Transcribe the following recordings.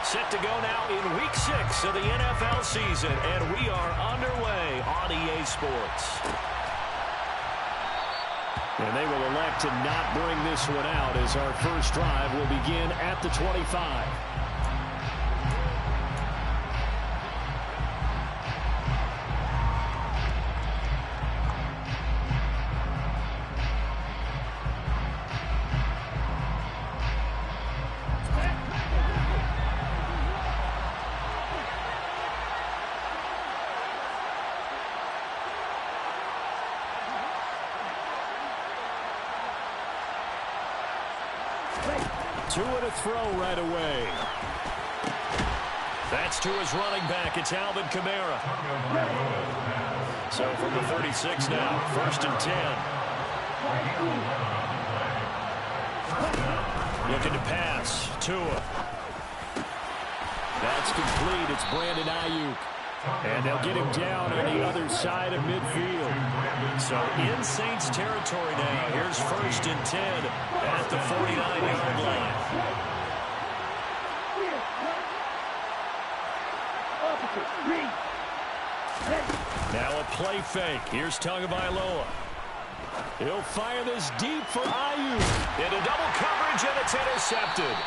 Set to go now in Week 6 of the NFL season, and we are underway on EA Sports. And they will elect to not bring this one out as our first drive will begin at the 25. To it a throw right away. That's to his running back. It's Alvin Kamara. So from the 36 now, 1st and 10. Looking to pass. Tua. That's complete. It's Brandon Ayuk. And they'll get him down on the other side of midfield. So in Saints territory now. Here's 1st and 10 at the 49-yard line. Now a play fake. Here's Tagovailoa. He'll fire this deep for Ayuk. Into double coverage, and it's intercepted.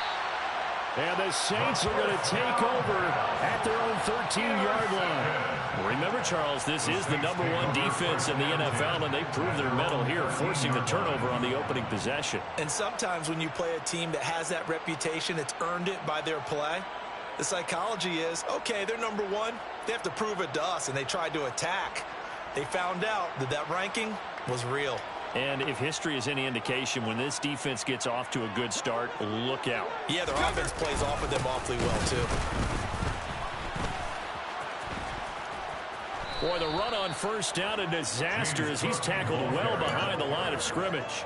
And the Saints are going to take over at their own 13-yard line. Remember, Charles, this is the #1 defense in the NFL, and they prove their mettle here, forcing the turnover on the opening possession. And sometimes when you play a team that has that reputation, it's earned it by their play. The psychology is, okay, they're #1. They have to prove it to us, and they tried to attack. They found out that that ranking was real. And if history is any indication, when this defense gets off to a good start, look out. Yeah, their offense plays off of them awfully well, too. Boy, the run on 1st down, a disaster as he's tackled well behind the line of scrimmage.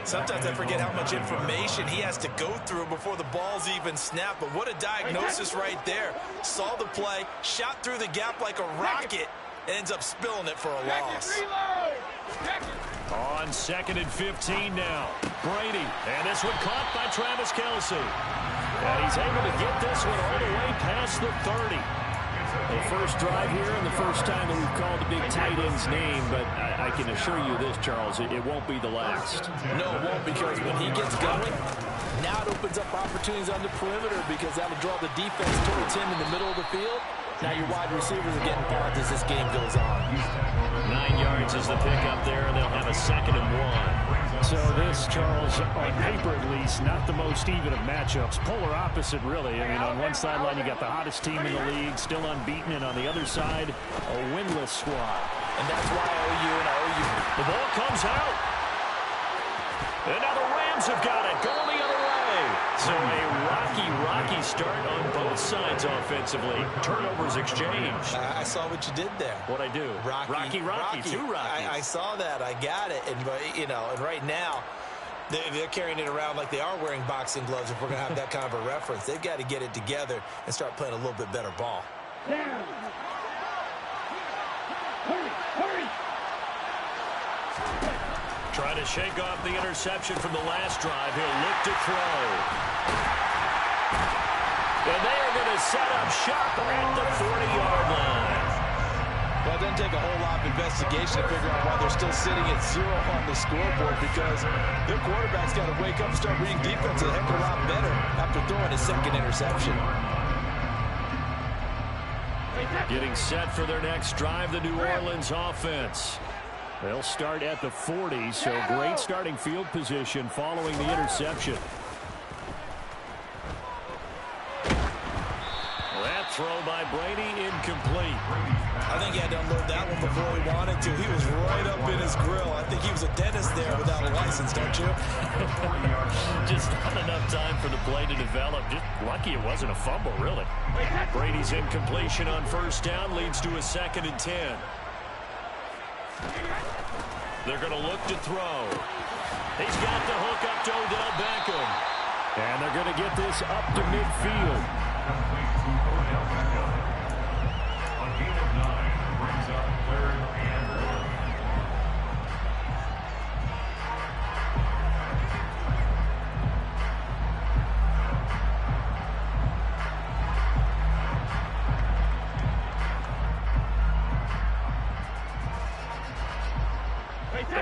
Sometimes I forget how much information he has to go through before the ball's even snapped. But what a diagnosis right there. Saw the play, shot through the gap like a rocket, and ends up spilling it for a loss. On 2nd and 15 now. Brady. And this one caught by Travis Kelce. And he's able to get this one all the way past the 30. The first drive here and the first time that we've called the big tight end's name, but I can assure you this, Charles, it won't be the last. No, it won't, because when he gets going, now it opens up opportunities on the perimeter because that'll draw the defense towards him in the middle of the field. Now your wide receivers are getting points as this game goes on. 9 yards is the pickup there, and they'll have a 2nd and 1. So this, Charles, on paper at least, not the most even of matchups. Polar opposite, really. I mean, on one sideline, you got the hottest team in the league, still unbeaten, and on the other side, a winless squad. And that's why I owe you and I owe you. The ball comes out. And now the Rams have got it, going the other way. So a rocky start on both sides offensively. Turnovers exchanged. I saw what you did there. What'd I do? Rocky. Two Rockies. I saw that. I got it. And, you know, and right now, they're carrying it around like they are wearing boxing gloves. If we're going to have that kind of a reference, they've got to get it together and start playing a little bit better ball. Hurry! Trying to shake off the interception from the last drive. He'll look to throw. And they are going to set up shop at the 40-yard line. Well, it doesn't take a whole lot of investigation to figure out why they're still sitting at 0 on the scoreboard, because their quarterback's got to wake up and start reading defense a heck of a lot better after throwing his 2nd interception. Getting set for their next drive, the New Orleans offense. They'll start at the 40, so great starting field position following the interception. That throw by Brady incomplete. I think he had to unload that one before he wanted to. He was right up in his grill. I think he was a dentist there without a license, don't you? Just not enough time for the play to develop. Just lucky it wasn't a fumble, really. Brady's incompletion on 1st down leads to a 2nd and 10. They're going to look to throw. He's got the hook up to Odell Beckham. And they're going to get this up to midfield. On gain of 9, brings up 3rd and 1.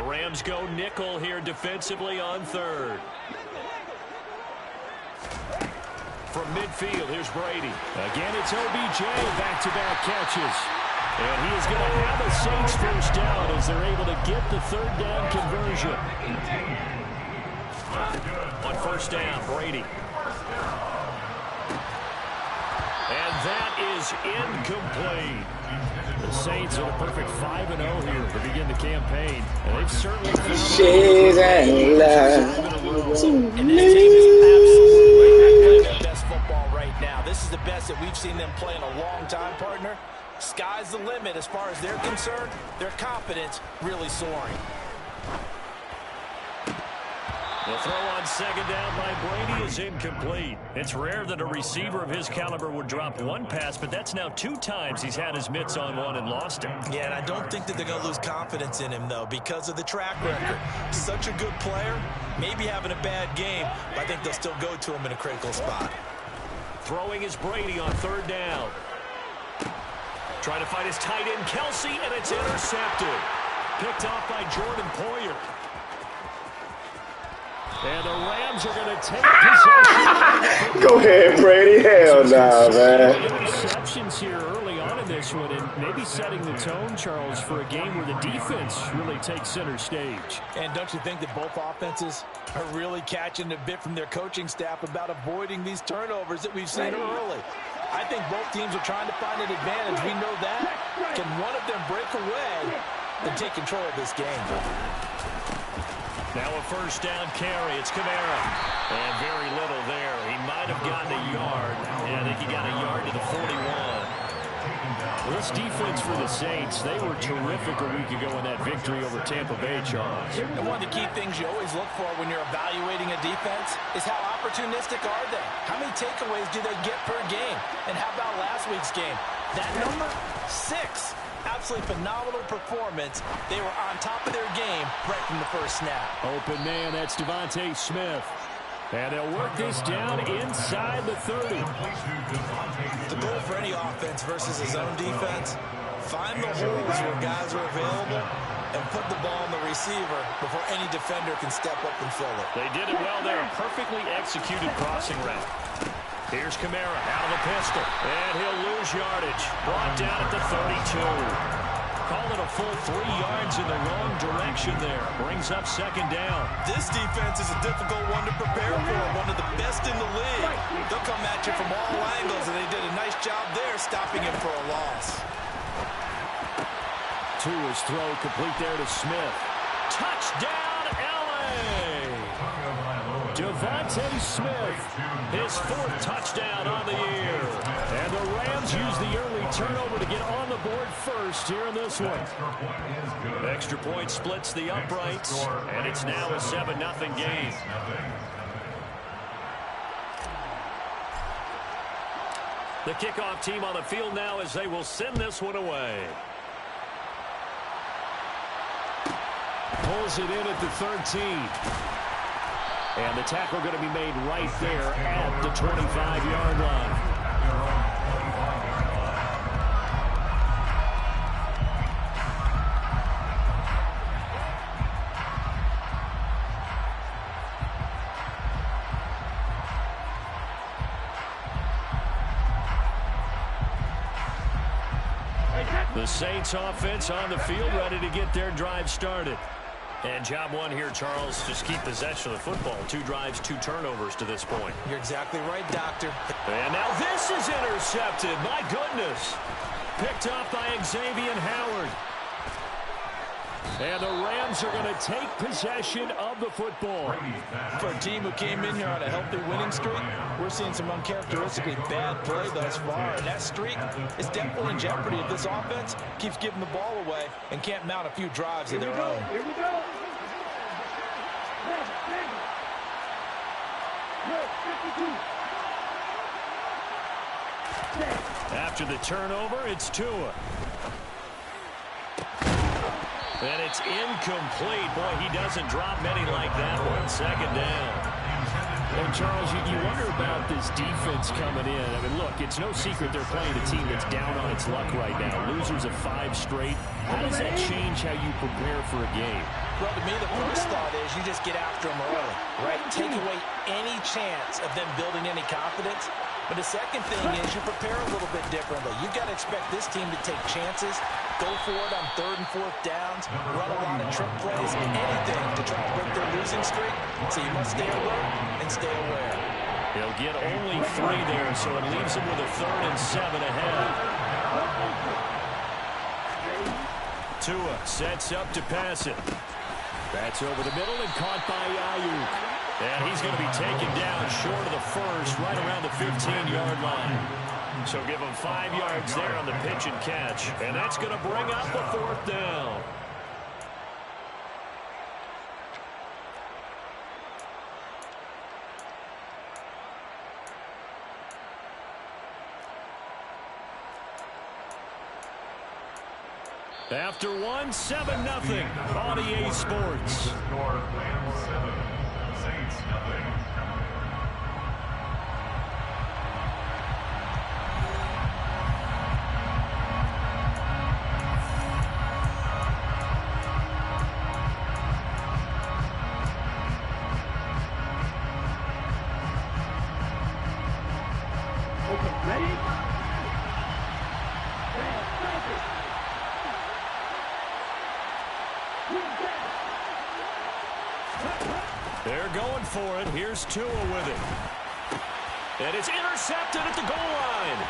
Rams go nickel here defensively on third. From midfield, here's Brady. Again, it's OBJ, back-to-back catches. And he is going to have a Saints first down as they're able to get the third down conversion. On first down, Brady. And that is incomplete. The Saints are a perfect 5-0 here to begin the campaign. And they've certainly found Shit and love. And this team is absolutely playing their best football right now. This is the best that we've seen them play in a long time, partner. Sky's the limit as far as they're concerned. Their confidence really soaring. The throw on second down by Brady is incomplete. It's rare that a receiver of his caliber would drop one pass, but that's now 2 times he's had his mitts on one and lost it. Yeah, and I don't think that they're going to lose confidence in him, though, because of the track record. Such a good player, maybe having a bad game, but I think they'll still go to him in a critical spot. Throwing is Brady on third down. Trying to find his tight end, Kelsey, and it's intercepted. Picked off by Jordan Poyer. And the Rams are going to take possession. Go ahead, Brady. Hell nah, man. Interceptions here early on in this one, and maybe setting the tone, Charles, for a game where the defense really takes center stage. And don't you think that both offenses are really catching a bit from their coaching staff about avoiding these turnovers that we've seen early? I think both teams are trying to find an advantage. We know that. Can one of them break away and take control of this game? Now a first down carry. It's Kamara. And very little there. He might have gotten a yard. Yeah, I think he got a yard to the 41. Well, this defense for the Saints, they were terrific a week ago in that victory over Tampa Bay, Charles. And one of the key things you always look for when you're evaluating a defense is how opportunistic are they? How many takeaways do they get per game? And how about last week's game? That number, 6. Absolutely phenomenal performance. They were on top of their game right from the first snap. Open man, that's Devontae Smith. And they'll work this down inside the 30. The goal for any offense versus his own defense, find the holes where guys are available and put the ball on the receiver before any defender can step up and fill it. They did it well there. A perfectly executed crossing route. Here's Kamara out of the pistol. And he'll lose yardage. Brought down at the 32. Call it a full 3 yards in the wrong direction there. Brings up second down. This defense is a difficult one to prepare for. One of the best in the league. They'll come at you from all angles, and they did a nice job there stopping him for a loss. Tua's throw complete there to Smith. Touchdown, L.A. Devontae Smith, his 4th touchdown on the year. And the Rams use the early turnover to get on the board first here in this one. Extra point splits the uprights, and it's now a 7-0 game. The kickoff team on the field now as they will send this one away. Pulls it in at the 13. And the tackle going to be made right there at the 25-yard line. The Saints offense on the field ready to get their drive started. And job one here, Charles, just keep possession of the football. 2 drives, 2 turnovers to this point. You're exactly right, Doctor. And now this is intercepted. My goodness. Picked off by Xavier Howard. And the Rams are going to take possession of the football. For a team who came in here on a healthy winning streak, we're seeing some uncharacteristically bad play thus far. And that streak is definitely in jeopardy if this offense keeps giving the ball away and can't mount a few drives of their own. Here we go. After the turnover, it's Tua. And it's incomplete. Boy, he doesn't drop many like that one. Second down. And Charles, you wonder about this defense coming in. I mean, look, it's no secret they're playing a team that's down on its luck right now. Losers of 5 straight. How does that change how you prepare for a game? Well, to me, the first thought is you just get after them early, right? Take away any chance of them building any confidence. But the second thing is you prepare a little bit differently. You've got to expect this team to take chances, go for it on 3rd and 4th downs, run a lot of trick plays, anything to try to break their losing streak. So you must stay alert and stay aware. He'll get only 3 there, so it leaves him with a 3rd and 7 ahead. Tua sets up to pass it. That's over the middle and caught by Ayuk. And he's going to be taken down short of the first, right around the 15-yard line. So give him 5 yards there on the pitch and catch. And that's going to bring up the 4th down. After 1, 7-0 on EA Sports. Score, Rams 7, Saints nothing. They're going for it. Here's Tua with it. And it's intercepted at the goal line.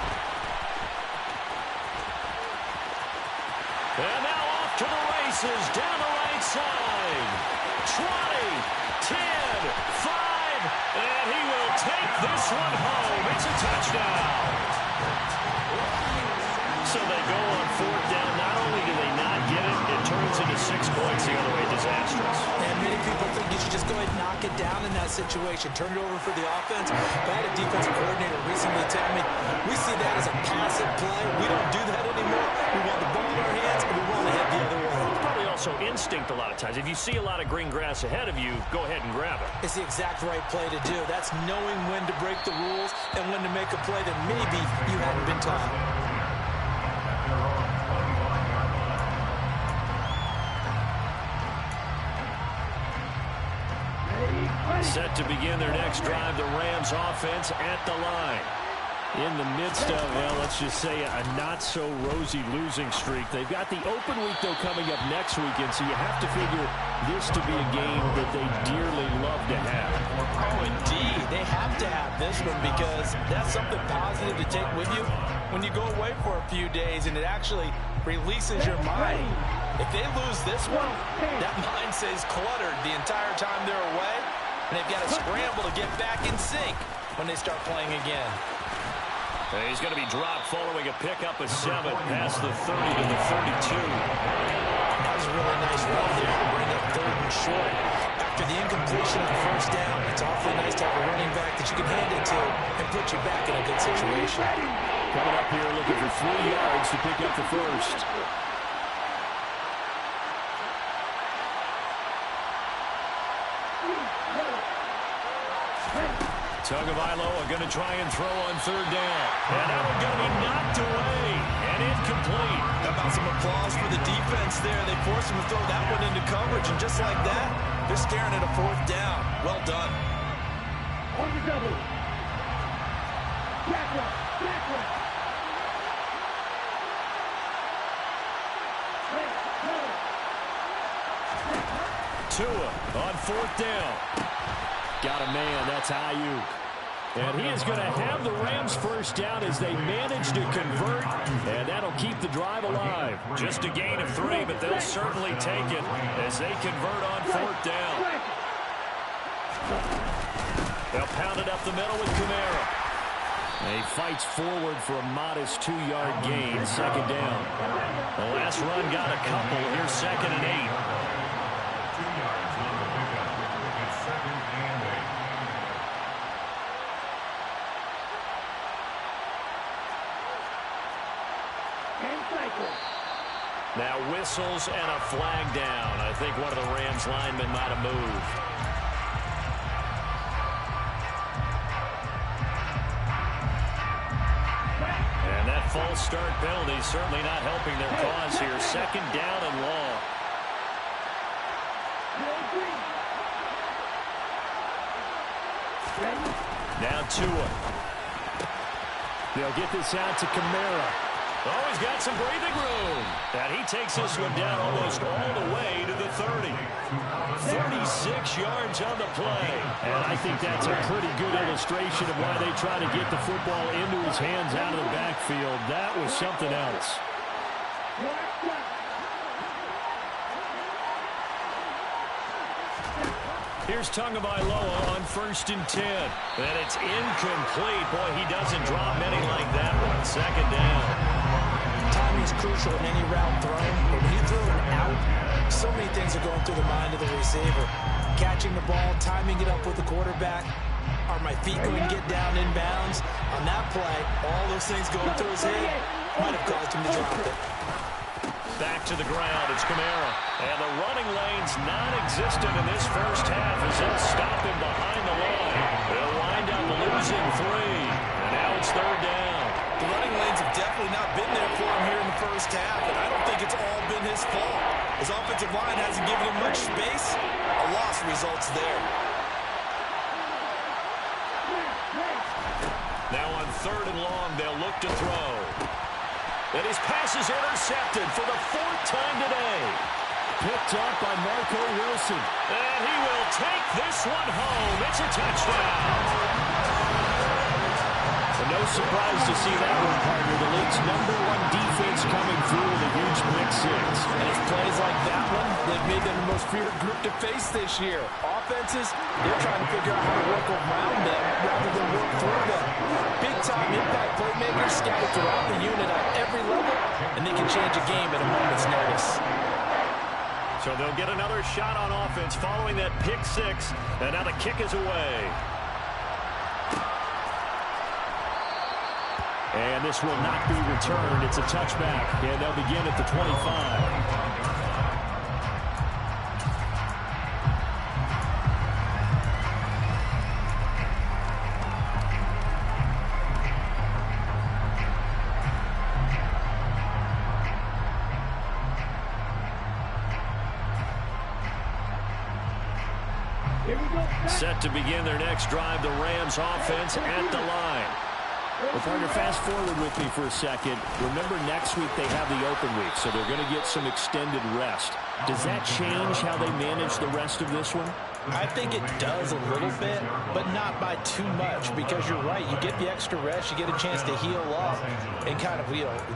And now off to the races down the right side. 20, 10, 5, and he will take this one home. It's a touchdown. So they go on 4th down. Not only do they not get it, it turns into 6 points the other way. Disastrous. And many people think you should just go ahead and knock it down in that situation. Turn it over for the offense. I had a defensive coordinator recently tell me, we see that as a passive play. We don't do that anymore. We want the ball in our hands, and we want to head the other way. It's probably also instinct a lot of times. If you see a lot of green grass ahead of you, go ahead and grab it. It's the exact right play to do. That's knowing when to break the rules and when to make a play that maybe you hadn't been taught. Set to begin their next drive, the Rams offense at the line. In the midst of, well, let's just say a not-so-rosy losing streak. They've got the open week, though, coming up next weekend, so you have to figure this to be a game that they dearly love to have. Oh, indeed. They have to have this one because that's something positive to take with you when you go away for a few days, and it actually releases your mind. If they lose this one, that mind stays cluttered the entire time they're away, and they've got to scramble to get back in sync when they start playing again. He's going to be dropped following a pickup of 7 past the 30 to the 32. That was a really nice run there to bring up 3rd and short. After the incompletion on 1st down, it's awfully nice to have a running back that you can hand it to and put you back in a good situation. Coming up here looking for 3 yards to pick up the first. Tagovailoa going to try and throw on 3rd down. And that one going to be knocked away and incomplete. How about some applause for the defense there? They forced him to throw that one into coverage, and just like that, they're staring at a 4th down. Well done. On the double. Backward. Tua on 4th down. Got a man, that's Ayuk. And he is going to have the Rams first down as they manage to convert, and that'll keep the drive alive. Just a gain of 3, but they'll certainly take it as they convert on 4th down. They'll pound it up the middle with Kamara. And he fights forward for a modest 2-yard gain, 2nd down. The last run got a couple. Here's 2nd and 8. 2 yards on the pickup. It's 2nd and 8. Now whistles and a flag down. I think one of the Rams linemen might have moved. false start penalty certainly not helping their cause here. Second down and long. Now Tua. They'll get this out to Kamara. Oh, he's got some breathing room. And he takes this one down almost all the way to the 30. 36 yards on the play. And I think that's a pretty good illustration of why they try to get the football into his hands out of the backfield. That was something else. Here's Tagovailoa on 1st and 10. And it's incomplete. Boy, he doesn't drop many like that one. Second down. Timing's crucial in any route thrown. But when you throw an out, so many things are going through the mind of the receiver. Catching the ball, timing it up with the quarterback. Are my feet going to get down in bounds? On that play, all those things going through his head might have caused him to drop it. Back to the ground, it's Kamara. And the running lane's non-existent in this first half as they'll stop him behind the line. They'll wind up losing 3. And now it's 3rd down. The running lanes have definitely not been there for him here in the first half, and I don't think it's all been his fault. His offensive line hasn't given him much space. A loss results there. Now on 3rd and long, they'll look to throw. And his pass is intercepted for the 4th time today. Picked up by Marco Wilson. And he will take this one home. It's a touchdown. No surprise to see that one, partner. The league's #1 defense coming through with a huge pick 6. And it's plays like that one that made them the most feared group to face this year. Offenses, they're trying to figure out how to work around them rather than work through them. Big-time impact playmakers scattered throughout the unit at every level, and they can change a game at a moment's notice. So they'll get another shot on offense following that pick 6, and now the kick is away. And this will not be returned. It's a touchback, and they'll begin at the 25. Set to begin their next drive, the Rams offense at the line. Well, partner, fast forward with me for a second. Remember, next week they have the open week, so they're going to get some extended rest. Does that change how they manage the rest of this one? I think it does a little bit, but not by too much, because you're right. You get the extra rest, you get a chance to heal up and kind of,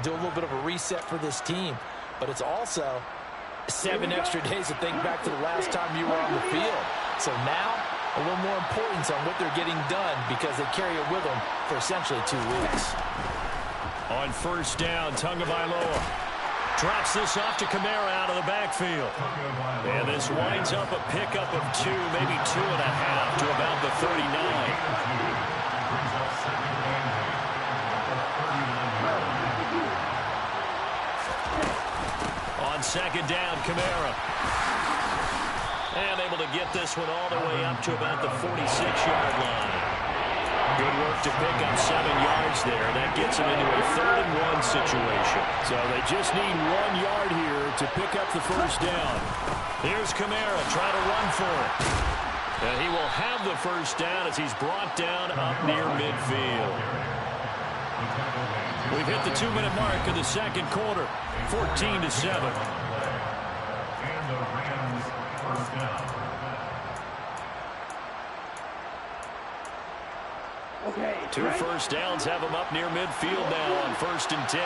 do a little bit of a reset for this team. But it's also 7 extra days to think back to the last time you were on the field. So now, a little more importance on what they're getting done because they carry it with them for essentially 2 weeks. On 1st down, Tagovailoa drops this off to Kamara out of the backfield. And this winds up a pickup of 2, maybe 2.5 to about the 39. On 2nd down, Kamara. And able to get this one all the way up to about the 46-yard line. Good work to pick up 7 yards there. That gets them into a 3rd and 1 situation. So they just need 1 yard here to pick up the 1st down. Here's Kamara trying to run for it. And he will have the 1st down as he's brought down up near midfield. We've hit the 2-minute mark of the 2nd quarter. 14-7. And the Rams first down. Okay. 2 first downs have them up near midfield now on 1st and 10.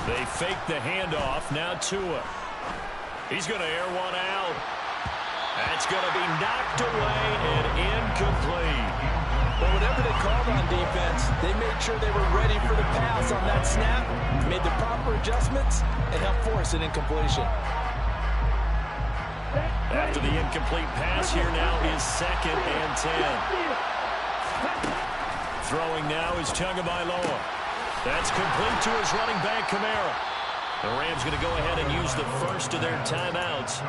They fake the handoff. Now Tua. He's going to air one out. That's going to be knocked away and incomplete. Well, whatever they called on defense, they made sure they were ready for the pass on that snap, made the proper adjustments, and helped force an incompletion. After the incomplete pass, here now is 2nd and 10. Throwing now is Tagovailoa. That's complete to his running back, Kamara. The Rams going to go ahead and use the first of their timeouts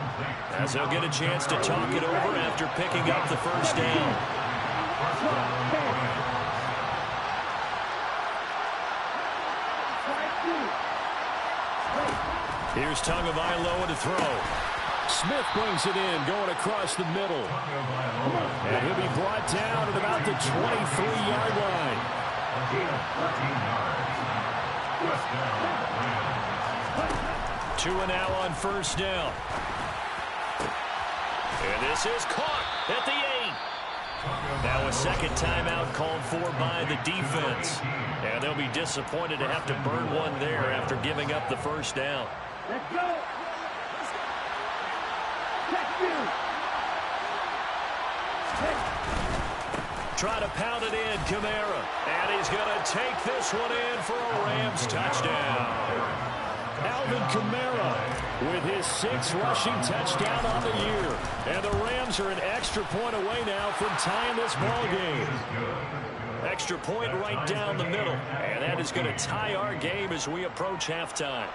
as they'll get a chance to talk it over after picking up the first down. Here's Tagovailoa to throw. Smith brings it in, going across the middle. And he'll be brought down at about the 23-yard line. Two and now on first down. And this is caught at the 8. Now a second timeout called for by the defense. And they'll be disappointed to have to burn one there after giving up the first down. Let's go. Check you. Try to pound it in, Kamara. And he's going to take this one in for a Rams touchdown. Alvin Kamara with his 6th rushing touchdown on the year. And the Rams are an extra point away now from tying this ball game. Extra point right down the middle. And that is going to tie our game as we approach halftime.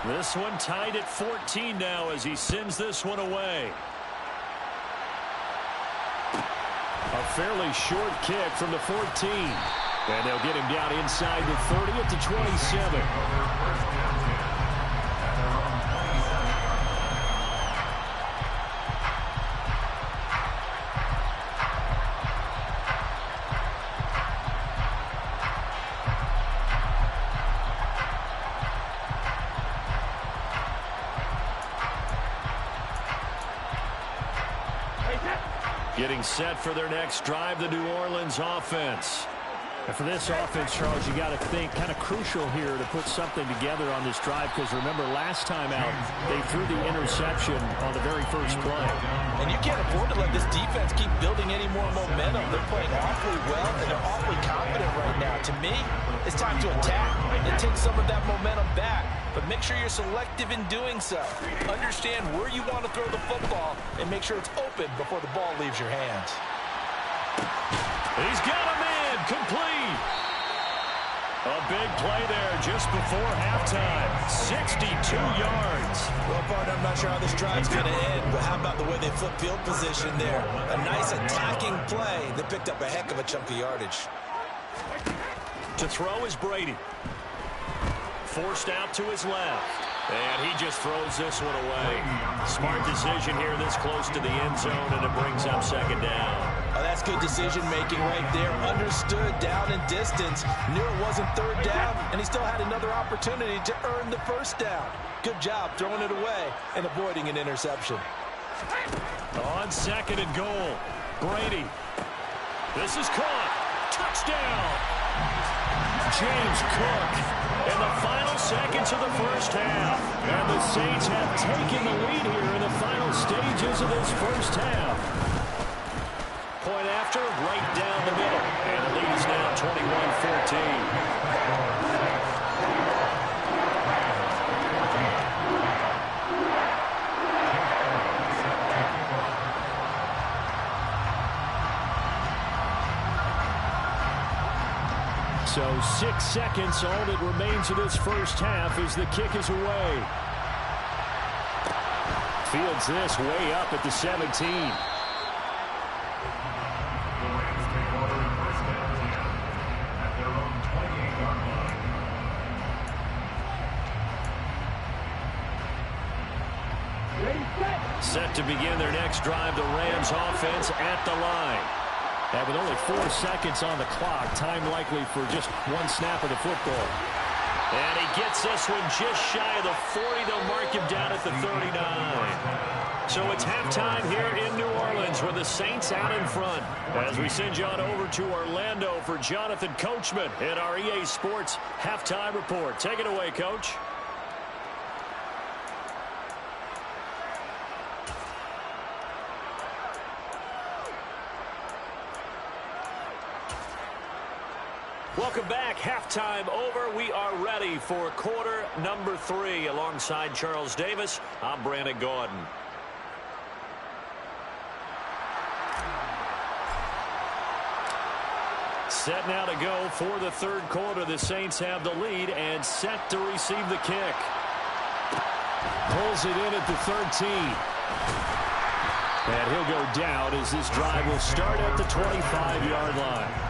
This one tied at 14 now as he sends this one away. A fairly short kick from the 14. And they'll get him down inside the 30 at the 27. Getting set for their next drive, the New Orleans offense. And for this offense, Charles, you got to think kind of crucial here to put something together on this drive, because remember last time out they threw the interception on the very first play. And you can't afford to let this defense keep building any more momentum. They're playing awfully well and they're awfully confident right now. To me, it's time to attack and take some of that momentum back. But make sure you're selective in doing so. Understand where you want to throw the football and make sure it's open before the ball leaves your hands. He's got a man complete. A big play there just before halftime. 62 yards. Well, partner, I'm not sure how this drive's going to end, but how about the way they flip field position there? A nice attacking play that picked up a heck of a chunk of yardage. To throw is Brady. Forced out to his left. And he just throws this one away. Smart decision here this close to the end zone, and it brings up second down. Oh, that's good decision-making right there. Understood down and distance. Knew it wasn't third down, and he still had another opportunity to earn the first down. Good job throwing it away and avoiding an interception. On second and goal, Brady. This is caught. Touchdown. James Cook. In the final seconds of the first half. And the Saints have taken the lead here in the final stages of this first half. Point after, right down the middle. And the lead is now 21-14. So 6 seconds, all that remains of this first half as the kick is away. Fields this way up at the 17. Set to begin their next drive, the Rams offense at the line. And with only 4 seconds on the clock, time likely for just one snap of the football. And he gets this one just shy of the 40. They'll mark him down at the 39. So it's halftime here in New Orleans with the Saints out in front. As we send you on over to Orlando for Jonathan Coachman in our EA Sports Halftime Report. Take it away, Coach. Welcome back. Halftime over. We are ready for quarter number 3. Alongside Charles Davis, I'm Brandon Gaudin. Set now to go for the third quarter. The Saints have the lead and set to receive the kick. Pulls it in at the 13. And he'll go down as this drive will start at the 25-yard line.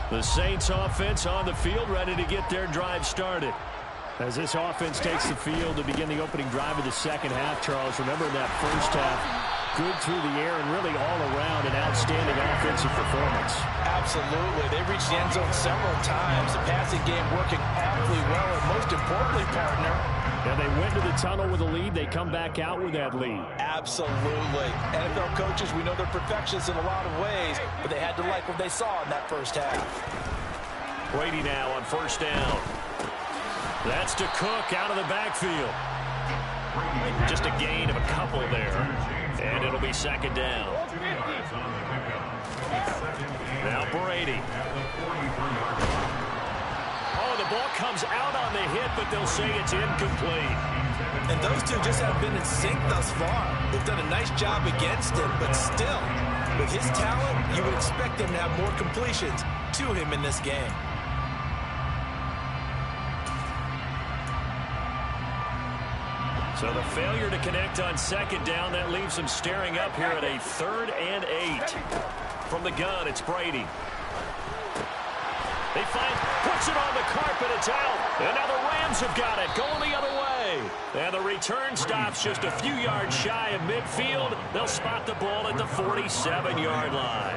The Saints offense on the field, ready to get their drive started. As this offense takes the field to begin the opening drive of the second half, Charles, remember in that first half, good through the air and really all around an outstanding offensive performance. Absolutely. They reached the end zone several times. The passing game working awfully well, and most importantly, partner, and they went to the tunnel with a lead. They come back out with that lead. Absolutely. NFL coaches, we know they're perfectionists in a lot of ways, but they had to like what they saw in that first half. Brady now on first down. That's to Cook out of the backfield. Just a gain of a couple there, and it'll be second down. Now Brady. The ball comes out on the hit, but they'll say it's incomplete. And those two just haven't been in sync thus far. They've done a nice job against him, but still, with his talent, you would expect him to have more completions to him in this game. So the failure to connect on second down, that leaves them staring up here at a 3rd and 8. From the gun, it's Brady. They puts it on the carpet, it's out. And now the Rams have got it, going the other way. And the return stops just a few yards shy of midfield. They'll spot the ball at the 47-yard line.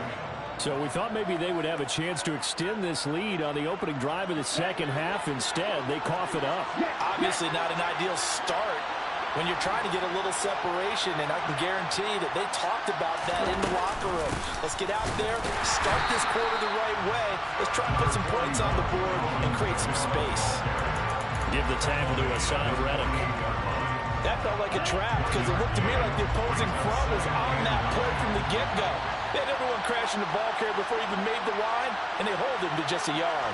So we thought maybe they would have a chance to extend this lead on the opening drive of the second half. Instead, they cough it up. Obviously not an ideal start when you're trying to get a little separation, and I can guarantee that they talked about that in the locker room. Let's get out there, start this quarter the right way. Let's try and put some points on the board and create some space. Give the tackle to Hassan Reddick. That felt like a trap because it looked to me like the opposing front was on that play from the get-go. They had everyone crashing the ball carrier before he even made the line, and they hold him to just a yard.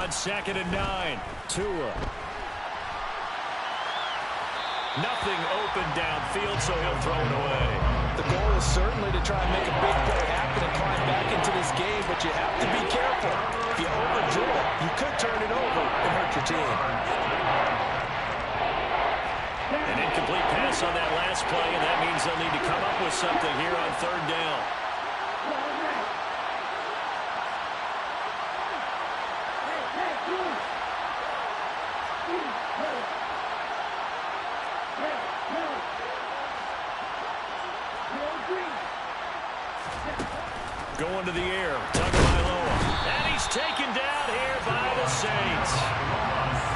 On 2nd and 9, Tua. Nothing open downfield, so he'll throw it away. The goal is certainly to try and make a big play happen and climb back into this game, but you have to be careful. If you overdo it, you could turn it over and hurt your team. An incomplete pass on that last play, and that means they'll need to come up with something here on 3rd down. Going to the air, Tagovailoa. And he's taken down here by the Saints.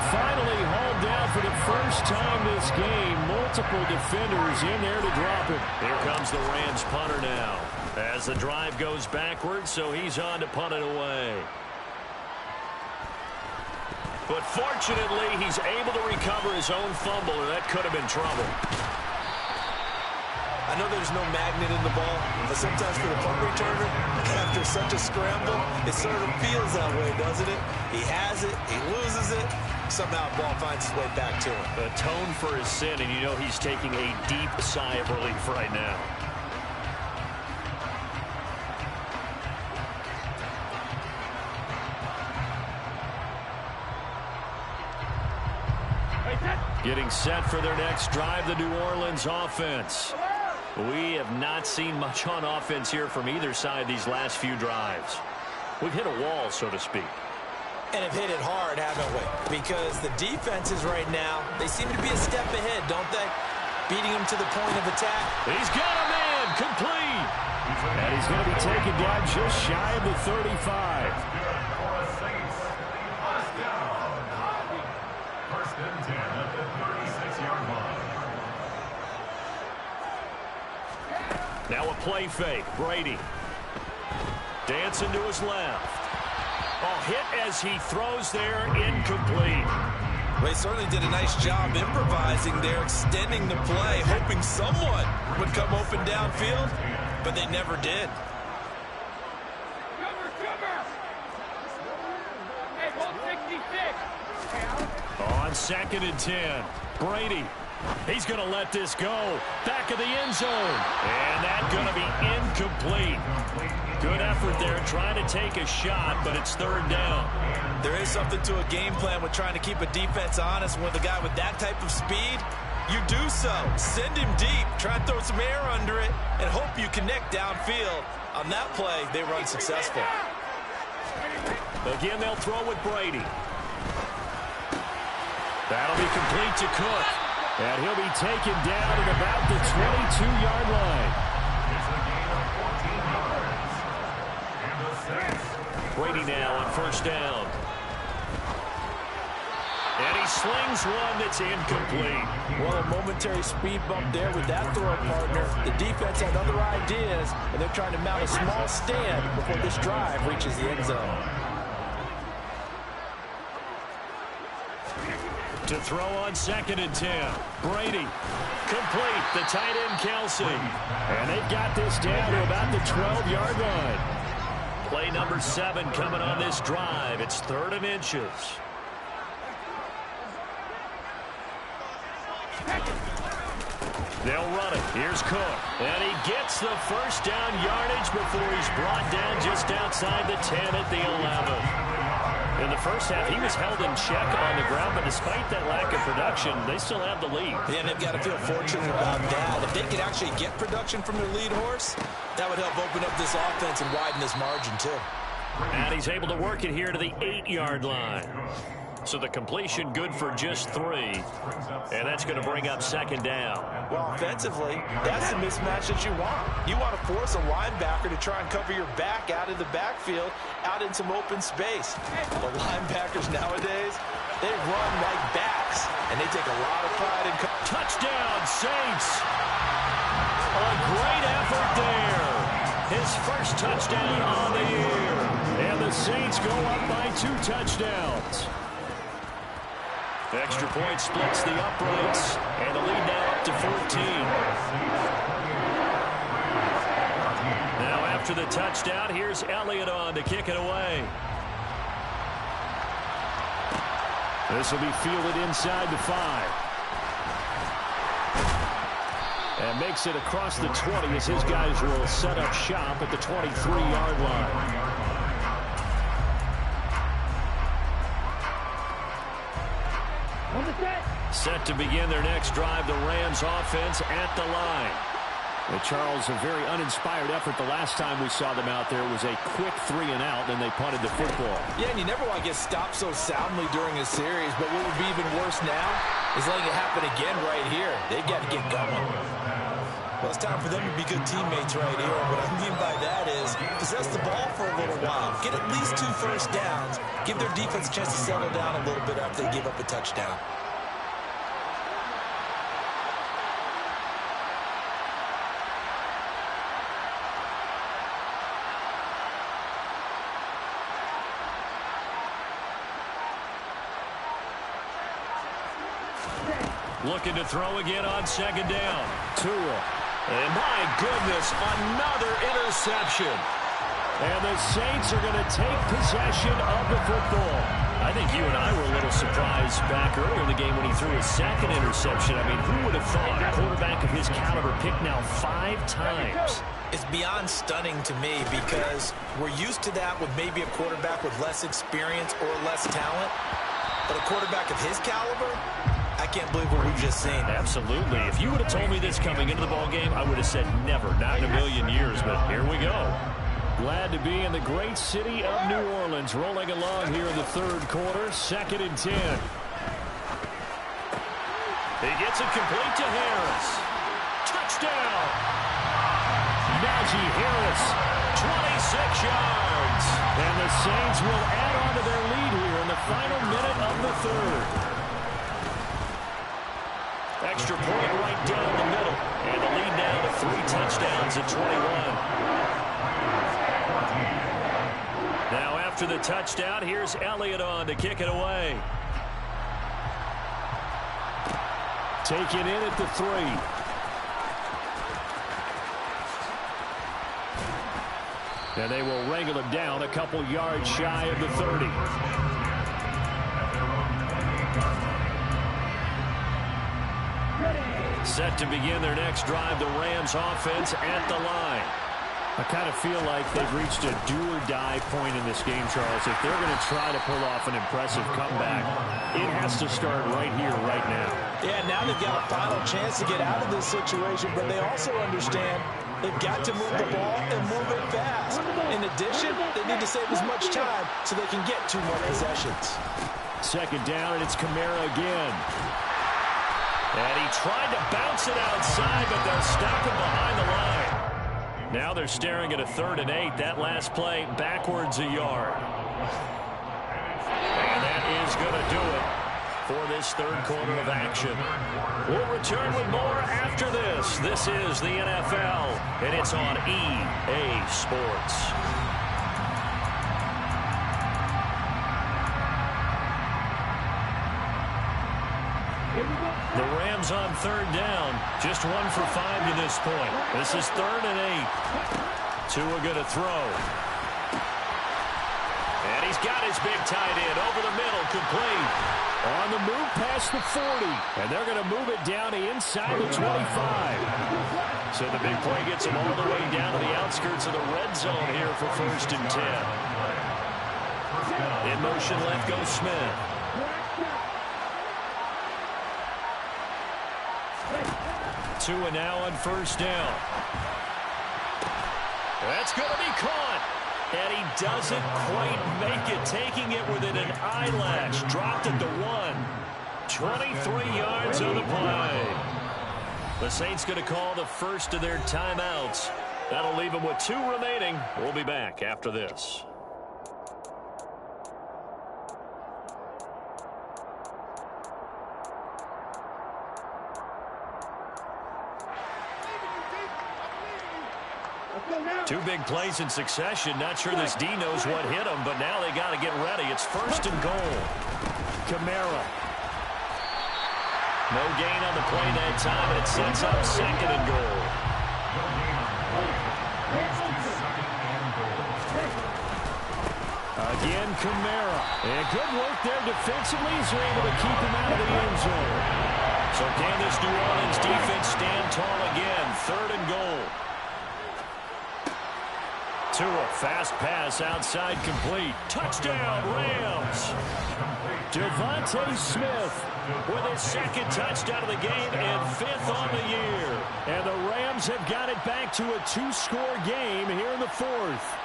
Finally hauled down for the first time this game. Multiple defenders in there to drop him. Here comes the Rams punter now. As the drive goes backwards, so he's on to punt it away. But fortunately, he's able to recover his own fumble, or that could have been trouble. I know there's no magnet in the ball, but sometimes for the punt returner, after such a scramble, it sort of feels that way, doesn't it? He has it, he loses it, somehow the ball finds its way back to him. Atone for his sin, and you know he's taking a deep sigh of relief right now. Getting set for their next drive, the New Orleans offense. We have not seen much on offense here from either side these last few drives. We've hit a wall, so to speak. And have hit it hard, haven't we? Because the defenses right now, they seem to be a step ahead, don't they? Beating him to the point of attack. He's got a man, complete. And he's going to be taken down just shy of the 35. Now a play fake. Brady. Dancing to his left. Oh, hit as he throws there. Incomplete. Well, he certainly did a nice job improvising there, extending the play, hoping someone would come open downfield, but they never did. Hey, 166. On 2nd and 10. Brady. He's going to let this go. Back of the end zone. And that's going to be incomplete. Good effort there trying to take a shot, but it's 3rd down. There is something to a game plan with trying to keep a defense honest. With a guy with that type of speed, you do so. Send him deep. Try and throw some air under it and hope you connect downfield. On that play, they run successful. Again, they'll throw with Brady. That'll be complete to Cook. And he'll be taken down at about the 22-yard line. Brady now on 1st down. And he slings one that's incomplete. Well, a momentary speed bump there with that throw partner. The defense had other ideas, and they're trying to mount a small stand before this drive reaches the end zone. To throw on 2nd and 10. Brady. Complete. The tight end, Kelsey. And they've got this down to about the 12-yard line. Play number 7 coming on this drive. It's 3rd and inches. They'll run it. Here's Cook. And he gets the 1st down yardage before he's brought down just outside the 10 at the 11. In the first half, he was held in check on the ground, but despite that lack of production, they still have the lead. Yeah, and they've got to feel fortunate about that. If they could actually get production from their lead horse, that would help open up this offense and widen this margin, too. And he's able to work it here to the 8-yard line. So the completion good for just 3. And that's going to bring up 2nd down. Well, offensively, that's the mismatch that you want. You want to force a linebacker to try and cover your back out of the backfield, out in some open space. The linebackers nowadays, they run like backs, and they take a lot of pride in... Touchdown, Saints! A great effort there. His first touchdown on the year. And the Saints go up by 2 touchdowns. Extra point splits the uprights, and the lead now up to 14. Now after the touchdown, here's Elliott on to kick it away. This will be fielded inside the 5. And makes it across the 20 as his guys will set up shop at the 23-yard line. Set to begin their next drive, the Rams offense at the line. Well, Charles, a very uninspired effort. The last time we saw them out there was a quick 3 and out, then they punted the football. Yeah, and you never want to get stopped so soundly during a series, but what would be even worse now is letting it happen again right here. They've got to get going. Well, it's time for them to be good teammates right here. What I mean by that is possess the ball for a little while. Get at least 2 first downs. Give their defense a chance to settle down a little bit after they give up a touchdown. Looking to throw again on 2nd down. Tua. And my goodness, another interception. And the Saints are going to take possession of the football. I think you and I were a little surprised back earlier in the game when he threw his 2nd interception. I mean, who would have thought a quarterback of his caliber picked now 5 times? It's beyond stunning to me because we're used to that with maybe a quarterback with less experience or less talent. But a quarterback of his caliber, I can't believe what we've just seen. Absolutely. If you would have told me this coming into the ballgame, I would have said never, not in a million years, but here we go. Glad to be in the great city of New Orleans, rolling along here in the 3rd quarter, 2nd and 10. He gets it complete to Harris. Touchdown! Najee Harris, 26 yards. And the Saints will add on to their lead here in the final minute of the 3rd. Extra point right down the middle. And the lead now to 3 touchdowns at 21. Now after the touchdown, here's Elliott on to kick it away. Taken in at the 3. And they will wrangle him down a couple yards shy of the 30. Set to begin their next drive, the Rams offense at the line. I kind of feel like they've reached a do-or-die point in this game, Charles. If they're going to try to pull off an impressive comeback, it has to start right here, right now. Yeah, now they've got a final chance to get out of this situation, but they also understand they've got to move the ball and move it fast. In addition, they need to save as much time so they can get 2 more possessions. Second down, and it's Kamara again. And he tried to bounce it outside, but they'll stop him behind the line. Now they're staring at a 3rd and 8. That last play backwards a yard. And that is going to do it for this 3rd quarter of action. We'll return with more after this. This is the NFL, and it's on EA Sports. The Rams on 3rd down. Just 1 for 5 to this point. This is 3rd and 8. Tua going to throw. And he's got his big tight end over the middle, complete. On the move past the 40. And they're going to move it down inside the 25. So the big play gets him all the way down to the outskirts of the red zone here for 1st and 10. In motion left goes Smith. Tua now on 1st down. That's going to be caught. And he doesn't quite make it, taking it within an eyelash. Dropped it to 1. 23 yards on the play. The Saints going to call the first of their timeouts. That'll leave them with 2 remaining. We'll be back after this. Two big plays in succession. Not sure this D knows what hit him, but now they got to get ready. It's 1st and goal. Kamara. No gain on the play that time, and it sets up 2nd and goal. Again, Kamara. And good work there defensively as they're able to keep him out of the end zone. So can this New Orleans defense stand tall again? 3rd and goal. Tua, fast pass outside, complete. Touchdown, Rams. Devontae Smith with his 2nd touchdown of the game and 5th on the year. And the Rams have got it back to a 2-score game here in the 4th.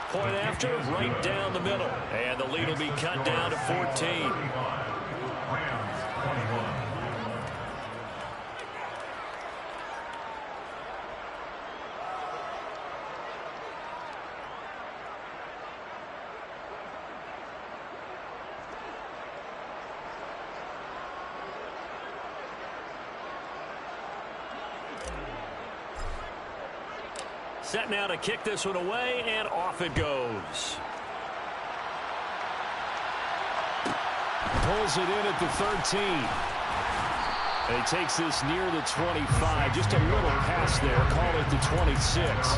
Point after, right down the middle. And the lead will be cut down to 14. Set now to kick this one away, and off it goes. Pulls it in at the 13. And he takes this near the 25. Just a little pass there. Call it the 26.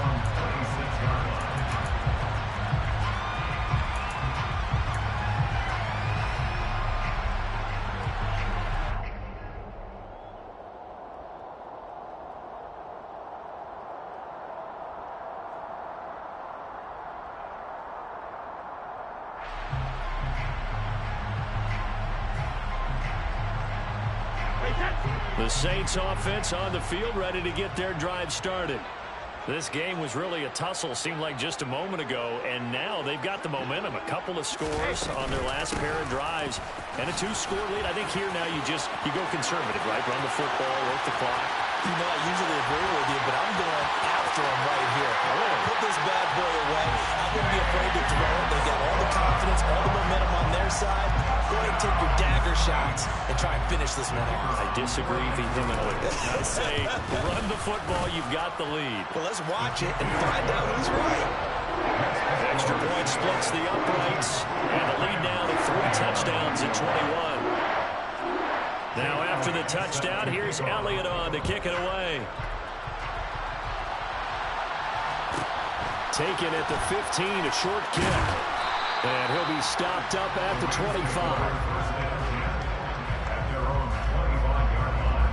The Saints offense on the field, ready to get their drive started. This game was really a tussle, seemed like just a moment ago, and now they've got the momentum. A couple of scores on their last pair of drives, and a 2-score lead. I think here now you go conservative, right? Run the football, work the clock. You know, I usually agree with you, but I'm going after him right here. I want to put this bad boy away. I wouldn't be afraid to throw it. They got all the confidence, all the momentum on their side. Go ahead and take your dagger shots and try and finish this one off. I disagree vehemently. I say run the football. You've got the lead. Well, let's watch it and find out who's right. Extra point splits the uprights. And the lead now to 3 touchdowns at 21. Now after the touchdown, here's Elliott on to kick it away. Taken at the 15, a short kick. And he'll be stopped up at the 25. At their own 25-yard line.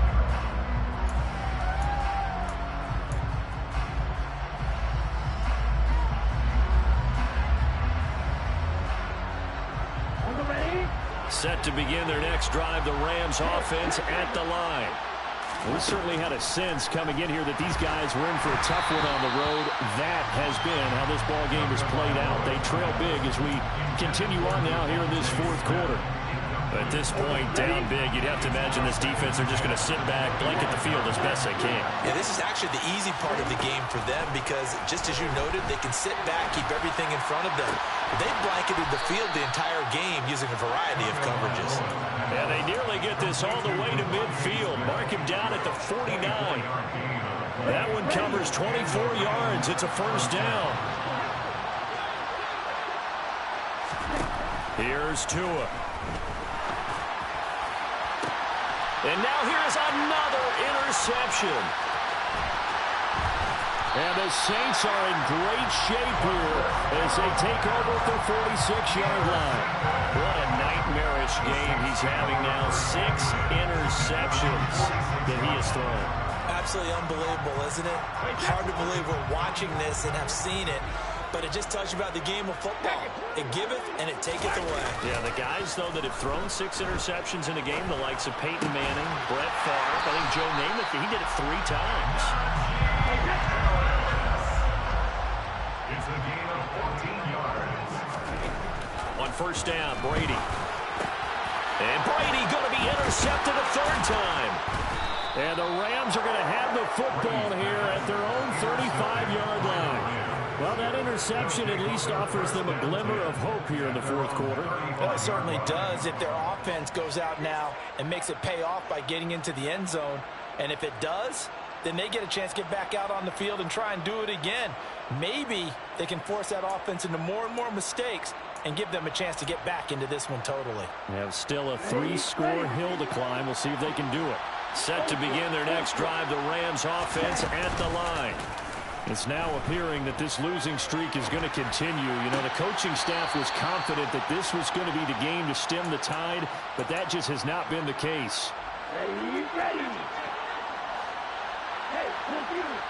On the ready. Set to begin their next drive, the Rams offense at the line. We certainly had a sense coming in here that these guys were in for a tough one on the road. That has been how this ball game has played out. They trail big as we continue on now here in this fourth quarter. At this point, down big, you'd have to imagine this defense are just going to sit back, blanket the field as best they can. Yeah, this is actually the easy part of the game for them because, just as you noted, they can sit back, keep everything in front of them. They blanketed the field the entire game using a variety of coverages. And they nearly get this all the way to midfield. Mark him down at the 49. That one covers 24 yards. It's a first down. Here's Tua. And now here's another interception. And the Saints are in great shape here as they take over at the 46-yard line. What a nightmarish game he's having now. 6 interceptions that he has thrown. Absolutely unbelievable, isn't it? Hard to believe we're watching this and have seen it, but it just tells you about the game of football. It giveth and it taketh away. Yeah, the guys, though, that have thrown 6 interceptions in a game, the likes of Peyton Manning, Brett Favre, I think Joe Namath, he did it 3 times. It's a gain of 14 yards. On first down, Brady. And Brady going to be intercepted a 3rd time. And the Rams are going to have the football here at their own 35-yard line. Well, that interception at least offers them a glimmer of hope here in the fourth quarter. Well, it certainly does if their offense goes out now and makes it pay off by getting into the end zone. And if it does, then they get a chance to get back out on the field and try and do it again. Maybe they can force that offense into more and more mistakes and give them a chance to get back into this one totally. They have still a 3-score hill to climb. We'll see if they can do it. Set to begin their next drive, the Rams offense at the line. It's now appearing that this losing streak is going to continue. You know, the coaching staff was confident that this was going to be the game to stem the tide, but that just has not been the case. Ready, ready. Hey, confused.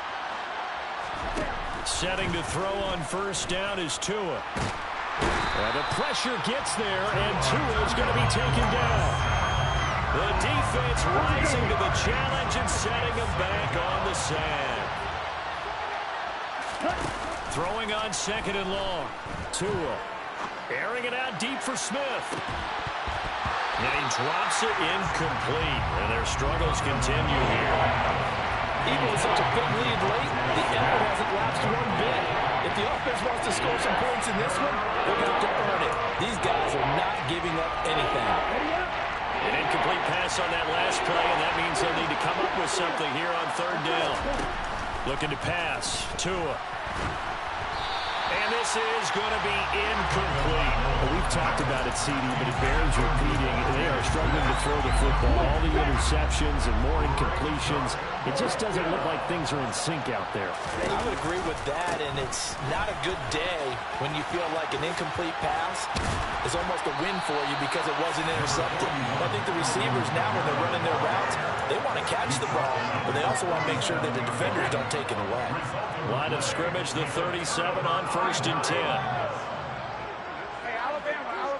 Setting to throw on first down is Tua. And the pressure gets there, and Tua is going to be taken down. The defense rising to the challenge and setting him back on the sand. Throwing on 2nd and long. Tua airing it out deep for Smith. And he drops it incomplete. And their struggles continue here. Even with such a big lead late, the effort hasn't lapsed one bit. If the offense wants to score some points in this one, they're going to earn it. These guys are not giving up anything. An incomplete pass on that last play, and that means they'll need to come up with something here on 3rd down. Looking to pass. Tua. And this is going to be incomplete. Well, we've talked about it, CD, but it bears repeating. They are struggling to throw the football. All the interceptions and more incompletions. It just doesn't look like things are in sync out there. I would agree with that, and it's not a good day when you feel like an incomplete pass is almost a win for you because it wasn't intercepted. I think the receivers now, when they're running their routes, they want to catch the ball, but they also want to make sure that the defenders don't take it away. Line of scrimmage, the 37 on 1st and 10. Hey, Alabama.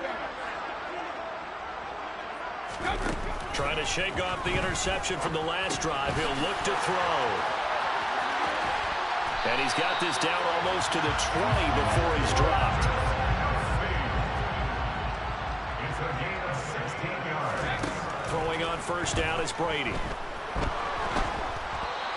Trying to shake off the interception from the last drive. He'll look to throw. And he's got this down almost to the 20 before he's dropped. It's a gain of 16 yards. Throwing on first down is Brady.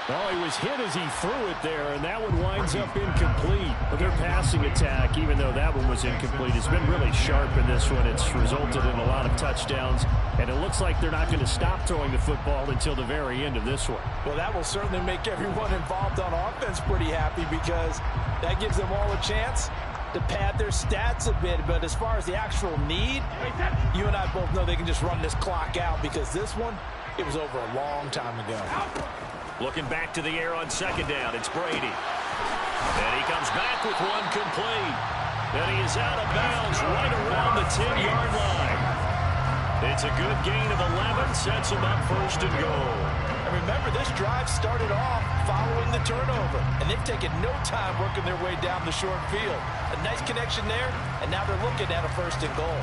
Well, he was hit as he threw it there, and that one winds up incomplete. But their passing attack, even though that one was incomplete, has been really sharp in this one. It's resulted in a lot of touchdowns, and it looks like they're not going to stop throwing the football until the very end of this one. Well, that will certainly make everyone involved on offense pretty happy because that gives them all a chance to pad their stats a bit. But as far as the actual need, you and I both know they can just run this clock out because this one, it was over a long time ago. Looking back to the air on second down, it's Brady. And he comes back with one complete. And he is out of bounds right around the 10-yard line. It's a good gain of 11, sets him up first and goal. And remember, this drive started off following the turnover, and they've taken no time working their way down the short field. A nice connection there, and now they're looking at a first and goal.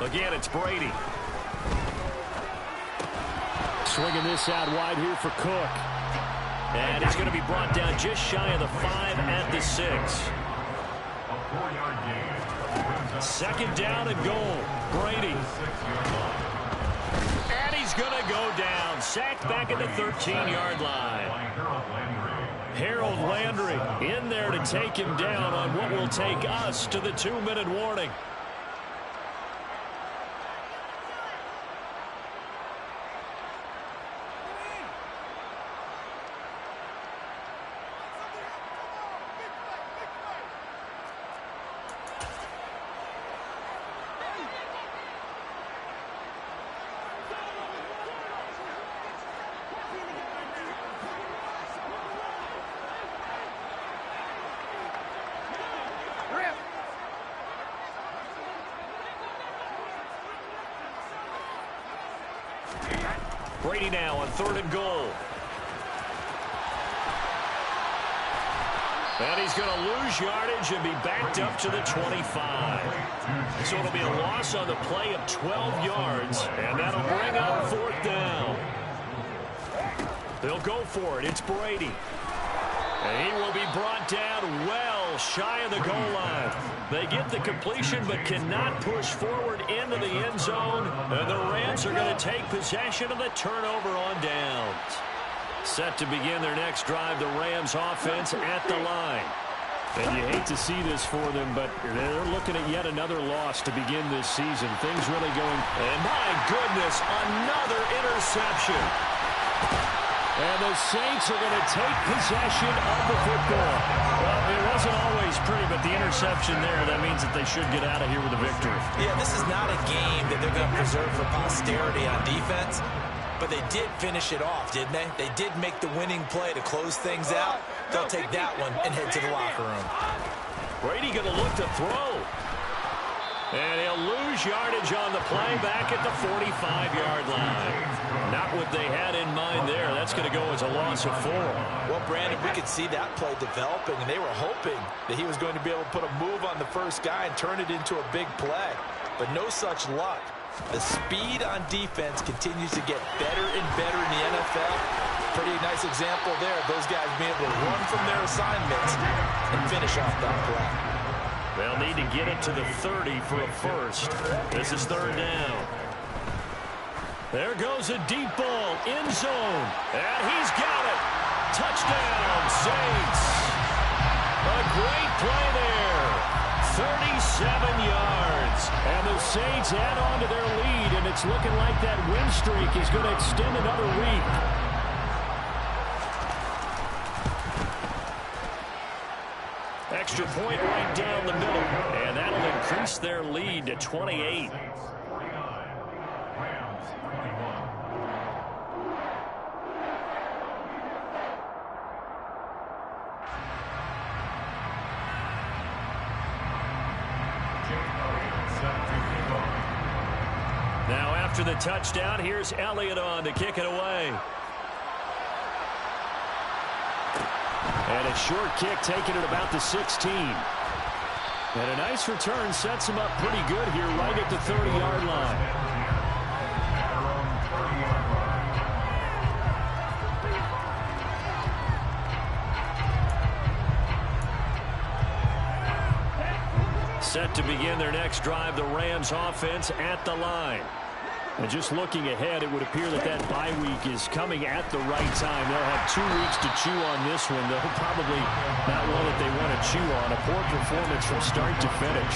Again, it's Brady. Swinging this out wide here for Cook. And he's going to be brought down just shy of the 5 at the 6. A 4-yard gain. Second down and goal. Brady. And he's going to go down. Sacked back at the 13-yard line. Harold Landry in there to take him down on what will take us to the 2-minute warning. Brady now on 3rd and goal. And he's going to lose yardage and be backed up to the 25. So it'll be a loss on the play of 12 yards, and that'll bring up 4th down. They'll go for it. It's Brady. And he will be brought down well shy of the goal line. They get the completion but cannot push forward into the end zone. And the Rams are going to take possession of the turnover on downs. Set to begin their next drive, the Rams offense at the line. And you hate to see this for them, but they're looking at yet another loss to begin this season. Things really going... And my goodness, another interception. And the Saints are going to take possession of the football. Well, it wasn't always pretty, but the interception there, that means that they should get out of here with a victory. Yeah, this is not a game that they're going to preserve for posterity on defense, but they did finish it off, didn't they? They did make the winning play to close things out. They'll take that one and head to the locker room. Brady going to look to throw. And he'll lose yardage on the play back at the 45-yard line. Not what they had in mind there. That's going to go as a loss of 4. Well, Brandon, we could see that play developing, and they were hoping that he was going to be able to put a move on the first guy and turn it into a big play. But no such luck. The speed on defense continues to get better and better in the NFL. Pretty nice example there of those guys being able to run from their assignments and finish off that play. They'll need to get it to the 30 for a first. This is 3rd down. There goes a deep ball, end zone, and he's got it. Touchdown, Saints. A great play there. 37 yards. And the Saints add on to their lead, and it's looking like that win streak is going to extend another week. Extra point right down the middle, and that'll increase their lead to 28. Now after the touchdown, here's Elliott on to kick it away. And a short kick taken at about the 16. And a nice return sets him up pretty good here right at the 30-yard line. Set to begin their next drive, the Rams offense at the line. And just looking ahead, it would appear that that bye week is coming at the right time. They'll have 2 weeks to chew on this one, though probably not one that they want to chew on. A poor performance from start to finish.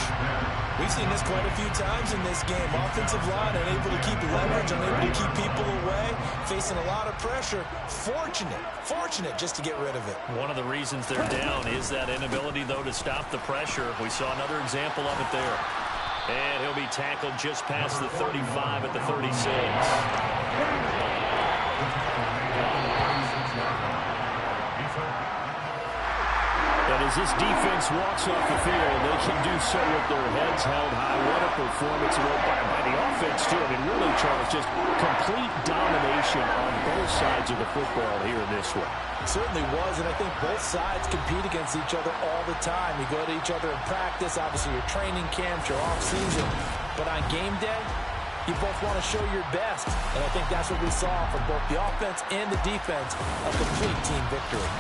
We've seen this quite a few times in this game. Offensive line unable to keep leverage, unable to keep people away, facing a lot of pressure. Fortunate just to get rid of it. One of the reasons they're down is that inability, though, to stop the pressure. We saw another example of it there. And he'll be tackled just past the 35 at the 36. And as this defense walks off the field, they can do so with their heads held high. What a performance by the offense, too. I mean, really, Charles, just complete domination on both sides of the football here in this one. It certainly was, and I think both sides compete against each other all the time. You go to each other in practice, obviously your training camps, your off-season. But on game day, you both want to show your best. And I think that's what we saw from both the offense and the defense, a complete team victory.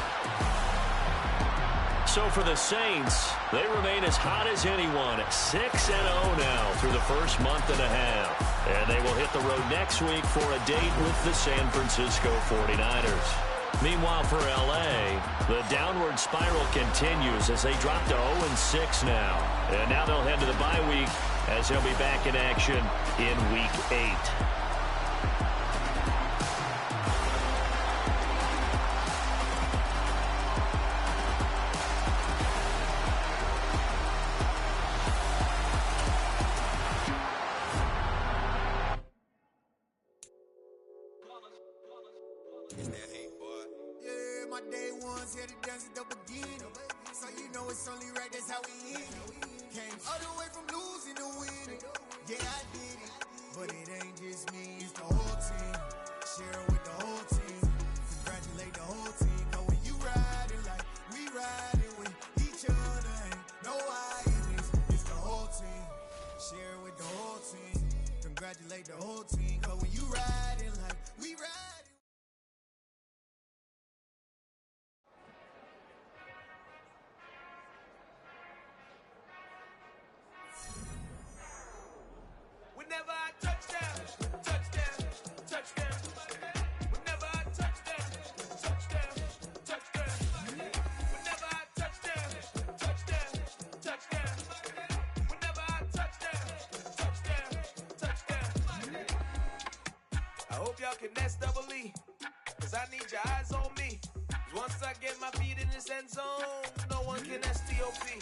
So for the Saints, they remain as hot as anyone at 6-0 now through the first month and a half. And they will hit the road next week for a date with the San Francisco 49ers. Meanwhile, for L.A., the downward spiral continues as they drop to 0-6 now. And now they'll head to the bye week as they'll be back in action in Week 8. My day ones here to dance at the beginning. So you know it's only right, that's how we eat. Came all the way from losing to winning. Yeah, I did it. But it ain't just me, it's the whole team. Share it with the whole team. Congratulate the whole team. Cause when you riding like we riding with each other, ain't no hiding. It's the whole team. Share it with the whole team. Congratulate the whole team. Cause when you riding like we riding. Whenever I touchdown, touchdown, touchdown. Whenever I touchdown, touchdown, touchdown. Whenever I touchdown, touchdown, touchdown. Whenever I touchdown, touchdown, touchdown. I hope y'all can nest double E, cause I need your eyes on me. 'Cause once I get my feet in this end zone, no one can STOP.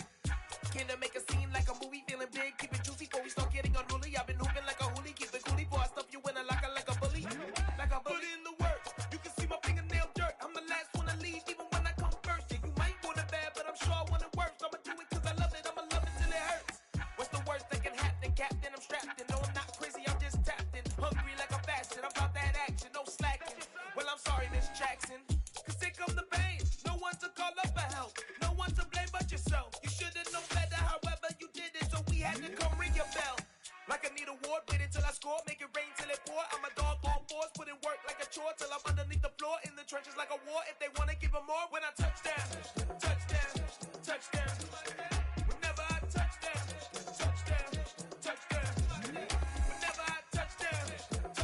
Can I make a scene like a movie, feeling big, keep it juicy before we start getting unruly. I've been hooping like a hoolie, keep it coolie before I stuff you in a locker like a bully. Like a bully. Put in the work, you can see my fingernail dirt. I'm the last one to leave, even when I come first. Yeah, you might want it bad, but I'm sure I want it worse. I'ma do it cause I love it, I'ma love it till it hurts. What's the worst that can happen, Captain? I'm strapped in, no I'm not crazy, I'm just tapped in. Hungry like a fashion, I'm about that action, no slacking. Well, I'm sorry, Miss Jackson, cause here come the pain. No one to call up for help, no one to blame but yourself. You should've known better, however you did it, so we had to come ring your bell. Like I need a ward, wait until I score, make it rain till it pour. I'm a dog on fours, put in work like a chore till I'm underneath the floor, in the trenches like a war. If they wanna give them more, when I touchdown, touchdown, touchdown.